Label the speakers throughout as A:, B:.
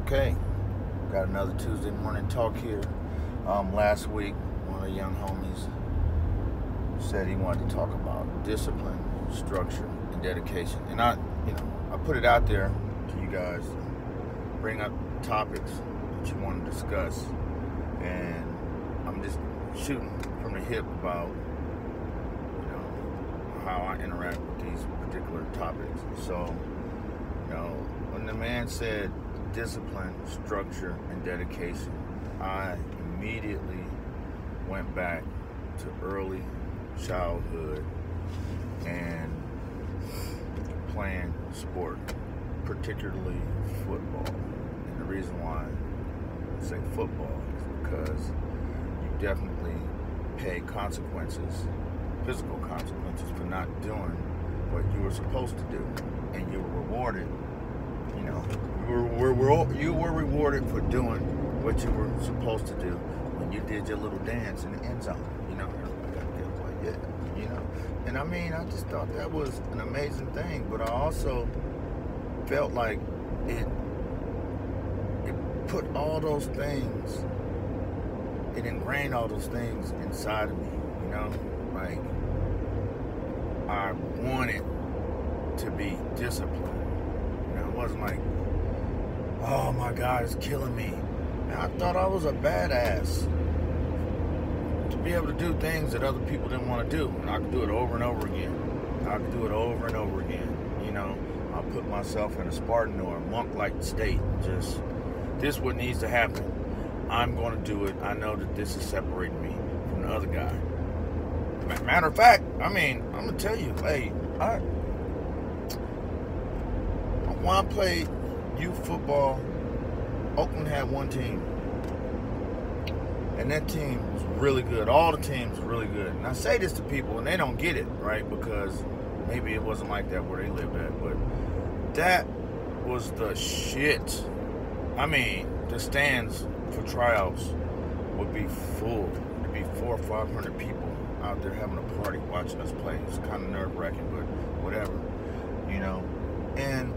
A: Okay, got another Tuesday morning talk here. Last week, one of the young homies said he wanted to talk about discipline, structure, and dedication. And I put it out there to you guys, bring up topics that you want to discuss. And I'm just shooting from the hip about, how I interact with these particular topics. So, when the man said discipline, structure, and dedication, I immediately went back to early childhood and playing sport, particularly football. And the reason why I say football is because you definitely pay consequences, physical consequences, for not doing what you were supposed to do, and you were rewarded. You were rewarded for doing what you were supposed to do when you did your little dance in the end zone. Everybody got to get like, yeah, And I just thought that was an amazing thing. But I also felt like it put all those things, it ingrained all those things inside of me. Like I wanted to be disciplined. It wasn't like, oh my God, it's killing me. And I thought I was a badass to be able to do things that other people didn't want to do. And I could do it over and over again. I put myself in a Spartan or a monk-like state. Just, this is what needs to happen. I'm going to do it. I know that this is separating me from the other guy. Matter of fact, I'm going to tell you, hey, when I played youth football, Oakland had one team. And that team was really good. All the teams were really good. And I say this to people, and they don't get it, right? Because maybe it wasn't like that where they lived at. But that was the shit. The stands for tryouts would be full. There'd be 400 or 500 people out there having a party watching us play. It's kind of nerve-wracking, but whatever, And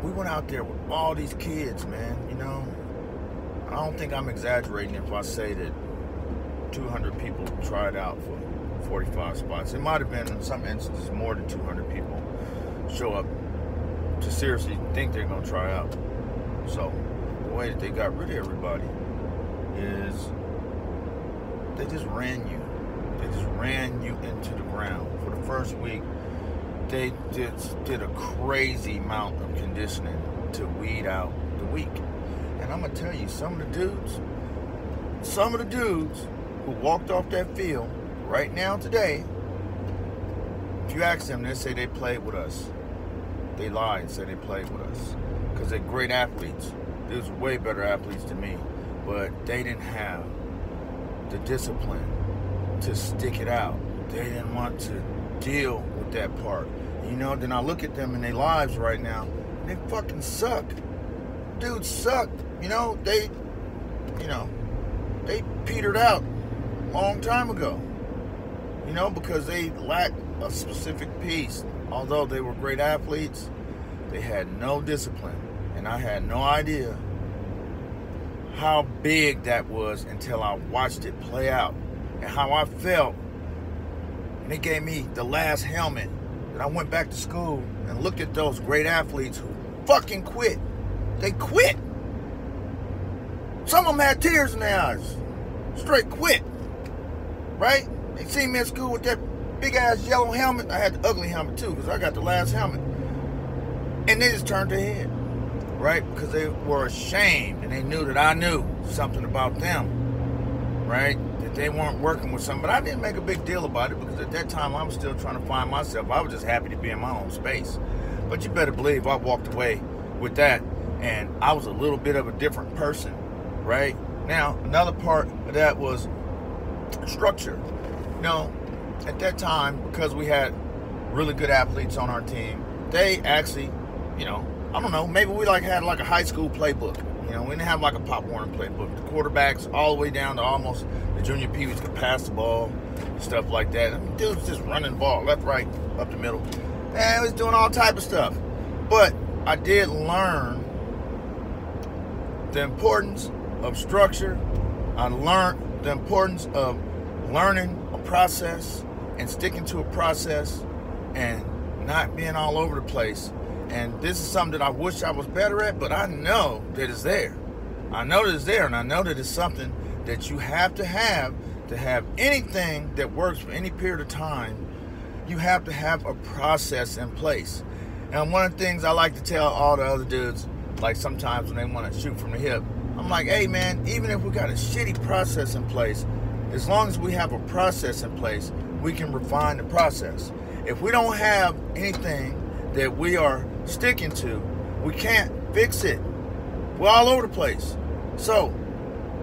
A: we went out there with all these kids, man, I don't think I'm exaggerating if I say that 200 people tried out for 45 spots. It might have been, in some instances, more than 200 people show up to seriously think they're going to try out. So the way that they got rid of everybody is they just ran you. They just ran you into the ground. For the first week, they just did a crazy amount of conditioning to weed out the weak. And I'm going to tell you, some of the dudes who walked off that field right now today, if you ask them, they say they played with us. They lie and say they played with us because they're great athletes. They was way better athletes than me, but they didn't have the discipline to stick it out. They didn't want to deal with that part. Then I look at them in their lives right now, and they fucking suck. Dudes suck. They petered out a long time ago. Because they lacked a specific piece. Although they were great athletes, they had no discipline. And I had no idea how big that was until I watched it play out. And how I felt. And they gave me the last helmet. And I went back to school and looked at those great athletes who fucking quit. They quit. Some of them had tears in their eyes. Straight quit. Right? They seen me at school with that big ass yellow helmet. I had the ugly helmet too, because I got the last helmet. And they just turned their head. Right? Because they were ashamed and they knew that I knew something about them. Right? That they weren't working with something. But I didn't make a big deal about it because at that time I was still trying to find myself. I was just happy to be in my own space. But you better believe I walked away with that. And I was a little bit of a different person, right? Now, another part of that was structure. At that time, because we had really good athletes on our team, they actually, I don't know, maybe we had a high school playbook. We didn't have like a Pop Warner playbook. The quarterbacks all the way down to almost the junior peewees could pass the ball, stuff like that. Dudes just running the ball left, right, up the middle. And I was doing all type of stuff. But I did learn the importance of structure. I learned the importance of learning a process and sticking to a process and not being all over the place. And this is something that I wish I was better at, but I know that it's there. I know that it's there, and I know that it's something that you have to have anything that works for any period of time. You have to have a process in place. And one of the things I like to tell all the other dudes, like sometimes when they want to shoot from the hip, I'm like, hey man, even if we got a shitty process in place, as long as we have a process in place, we can refine the process. If we don't have anything that we are sticking to, we can't fix it. We're all over the place. So,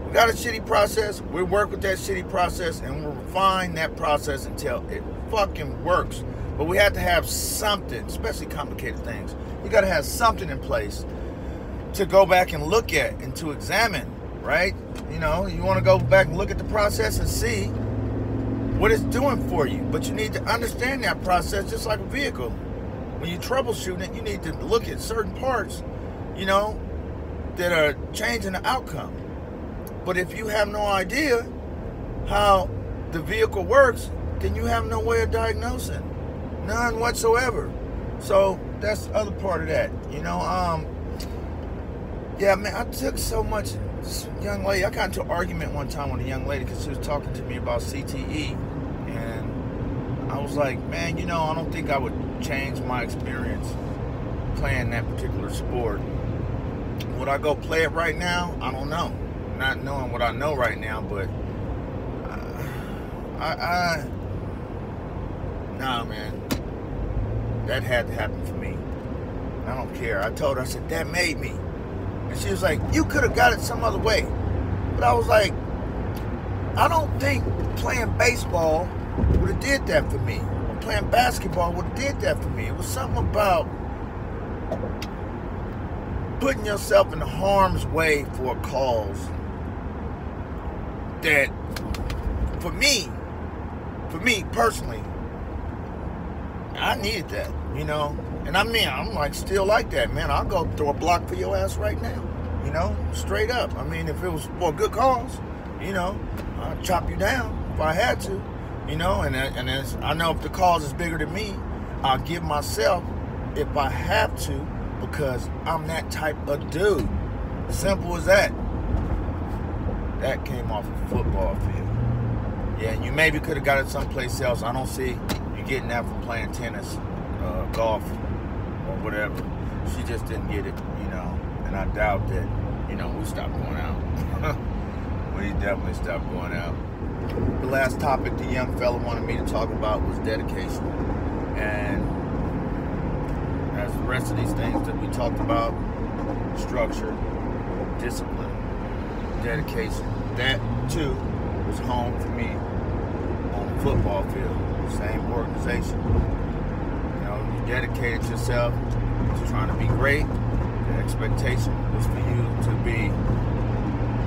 A: we got a shitty process, we work with that shitty process, and we'll refine that process until it fucking works. But we have to have something, especially complicated things. You got to have something in place to go back and look at and to examine, right? You know, you want to go back and look at the process and see what it's doing for you. But you need to understand that process just like a vehicle. When you troubleshoot it, you need to look at certain parts, you know, that are changing the outcome. But if you have no idea how the vehicle works, then you have no way of diagnosing. None whatsoever. So that's the other part of that. You know, yeah, man, I took so much. This young lady, I got into an argument one time with a young lady because she was talking to me about CTE. And I was like, man, you know, I don't think I would change my experience playing that particular sport. Would I go play it right now? I don't know. Not knowing what I know right now, but nah, man, that had to happen for me. I don't care. I told her, I said, that made me. And she was like, you could have got it some other way. But I was like, I don't think playing baseball would have did that for me. Or playing basketball would have did that for me. It was something about putting yourself in harm's way for a cause that, for me personally, I needed that, you know. And I mean, I'm like still like that, man. I'll go throw a block for your ass right now, you know, straight up. I mean, if it was for a good cause, you know, I'd chop you down if I had to, you know. And I know if the cause is bigger than me, I'll give myself if I have to, because I'm that type of dude. Simple as that. That came off a football field. Yeah, and you maybe could have got it someplace else. I don't see you getting that from playing tennis, golf, or whatever. She just didn't get it, you know. And I doubt that, you know, we stopped going out. We definitely stopped going out. The last topic the young fella wanted me to talk about was dedication. And as the rest of these things that we talked about, structure, discipline, dedication, that too was home for me on the football field. Same organization. You know, you dedicated yourself to trying to be great. The expectation was for you to be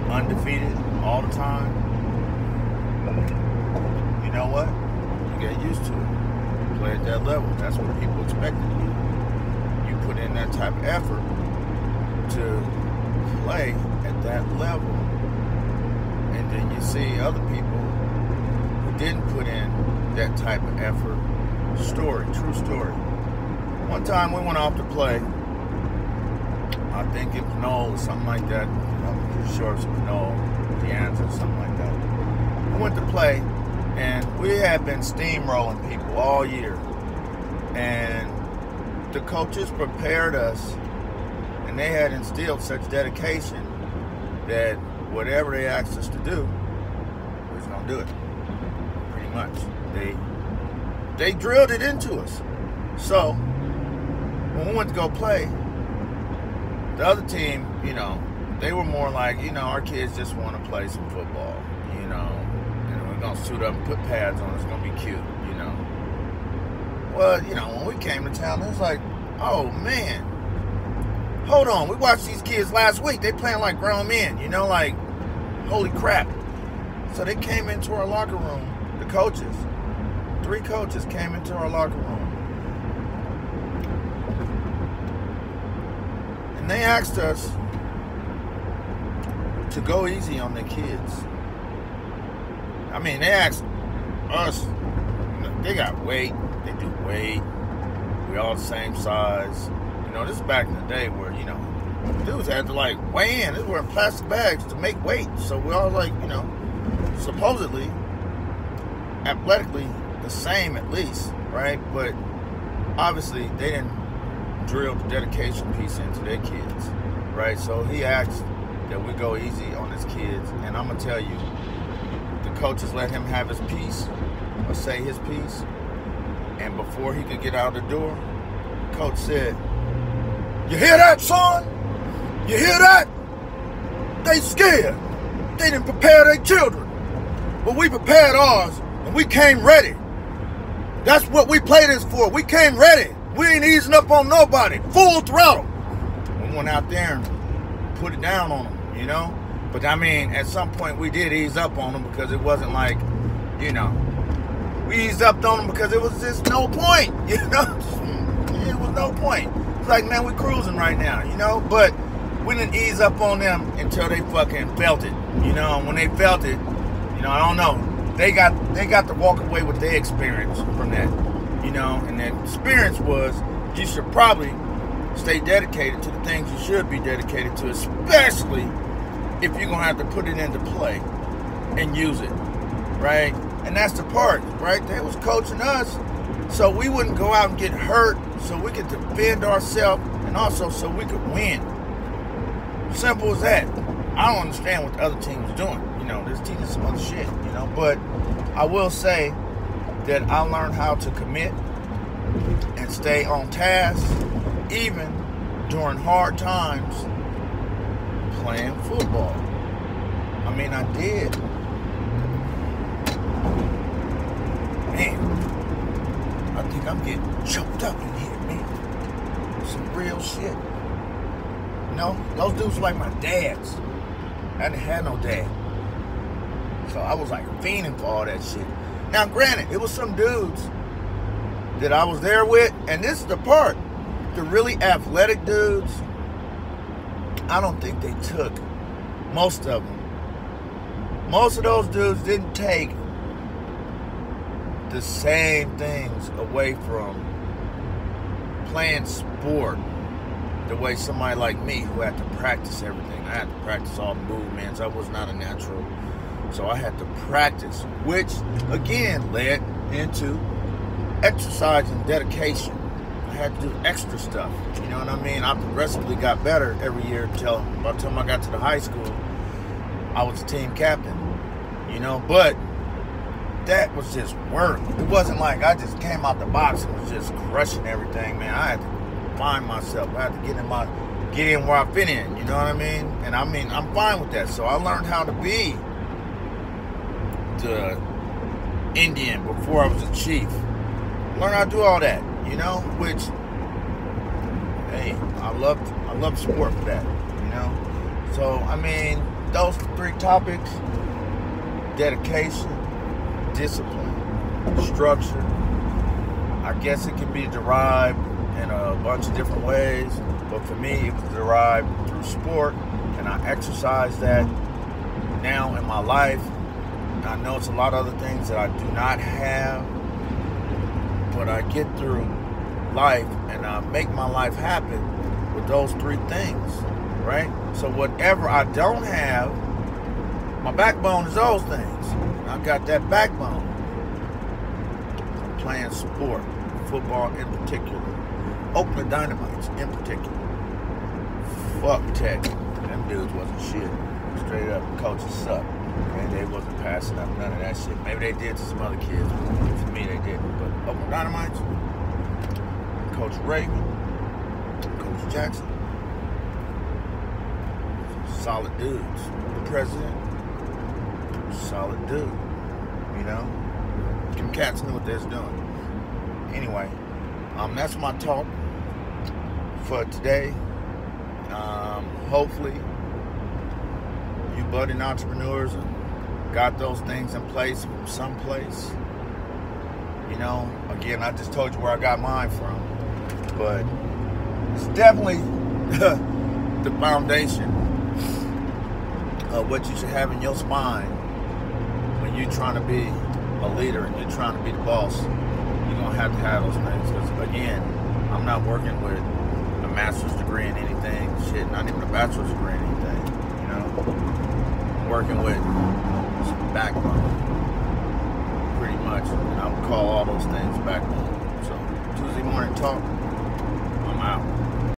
A: undefeated all the time. You know what? You get used to it. Play at that level. That's what people expected of you. You put in that type of effort to play at that level. And then you see other people who didn't put in that type of effort. Story, true story. One time we went off to play, I think in Pinole or something like that. I'm pretty sure it's Pinole, Deanza, something like that. We went to play, and we had been steamrolling people all year. And the coaches prepared us, and they had instilled such dedication that whatever they asked us to do, we was going to do it. Pretty much. They drilled it into us. So, when we went to go play, the other team, you know, they were more like, you know, our kids just want to play some football, you know, and we're going to suit up and put pads on. It's going to be cute, you know. Well, you know, when we came to town, it was like, oh, man, hold on. We watched these kids last week. They playing like grown men, you know, like, holy crap. So they came into our locker room, the coaches. 3 coaches came into our locker room. And they asked us, to go easy on their kids. I mean, they asked us, they got weight, they do weight, we all the same size. You know, this is back in the day where, you know, dudes had to like weigh in. They were in plastic bags to make weight. So we all like, you know, supposedly, athletically the same at least, right? But obviously they didn't drill the dedication piece into their kids, right? So he asked that we go easy on his kids, and I'm gonna tell you, the coaches let him have his piece or say his piece, and before he could get out the door, coach said, "You hear that, son? You hear that? They scared. They didn't prepare their children, but we prepared ours, and we came ready. That's what we played this for. We came ready. We ain't easing up on nobody. Full throttle." We went out there and put it down on them, you know? But I mean, at some point we did ease up on them because it wasn't like, you know, we eased up on them because it was just no point, you know? It was no point. It's like, man, we cruising right now, you know? But we didn't ease up on them until they fucking felt it, you know? And when they felt it, you know, I don't know. They got to walk away with their experience from that, you know? And that experience was, you should probably stay dedicated to the things you should be dedicated to, especially if you're going to have to put it into play and use it, right? And that's the part, right? They was coaching us so we wouldn't go out and get hurt, so we could defend ourselves, and also so we could win. Simple as that. I don't understand what the other team was doing. You know, they're teaching some other shit, you know. But I will say that I learned how to commit and stay on task, even during hard times playing football. I mean, I did. Man, I think I'm getting choked up in here, man. Some real shit. You know, those dudes were like my dads. I didn't have no dad. So I was like fiending for all that shit. Now, granted, it was some dudes that I was there with, and this is the part. The really athletic dudes, I don't think they took, most of them. Most of those dudes didn't take the same things away from playing sport the way somebody like me who had to practice everything. I had to practice all the movements. I was not a natural. So I had to practice, which again led into exercise and dedication. I had to do extra stuff. You know what I mean? I progressively got better every year until by the time I got to the high school, I was a team captain. You know, but that was just work. It wasn't like I just came out the box and was just crushing everything, man. I had to find myself. I had to get in where I fit in. You know what I mean? And I mean, I'm fine with that. So I learned how to be the Indian before I was a chief. Learn how to do all that, you know, which, hey, I love sport for that, you know. So, I mean, those three topics: dedication, discipline, structure. I guess it can be derived in a bunch of different ways, but for me, it was derived through sport, and I exercise that now in my life. I know it's a lot of other things that I do not have, but I get through life and I make my life happen with those three things, right? So whatever I don't have, my backbone is those things. I got that backbone. I'm playing sport, football in particular, Oakland Dynamites in particular. Fuck Tech. Them dudes wasn't shit. Straight up, coaches suck. And they wasn't passing up none of that shit. Maybe they did to some other kids. For me, they didn't. But Oakland Dynamites, Coach Raven, Coach Jackson, solid dudes. The president, solid dude. You know, them cats knew what they was doing. Anyway, that's my talk for today. Hopefully, you budding entrepreneurs got those things in place from someplace. You know, again, I just told you where I got mine from, but it's definitely the foundation what you should have in your spine when you're trying to be a leader and you're trying to be the boss. You're going to have those things. Because, again, I'm not working with a master's degree in anything. Shit, not even a bachelor's degree in anything. You know? I'm working with some backbone. Pretty much. And I would call all those things backbone. So, Tuesday morning talk, I'm out.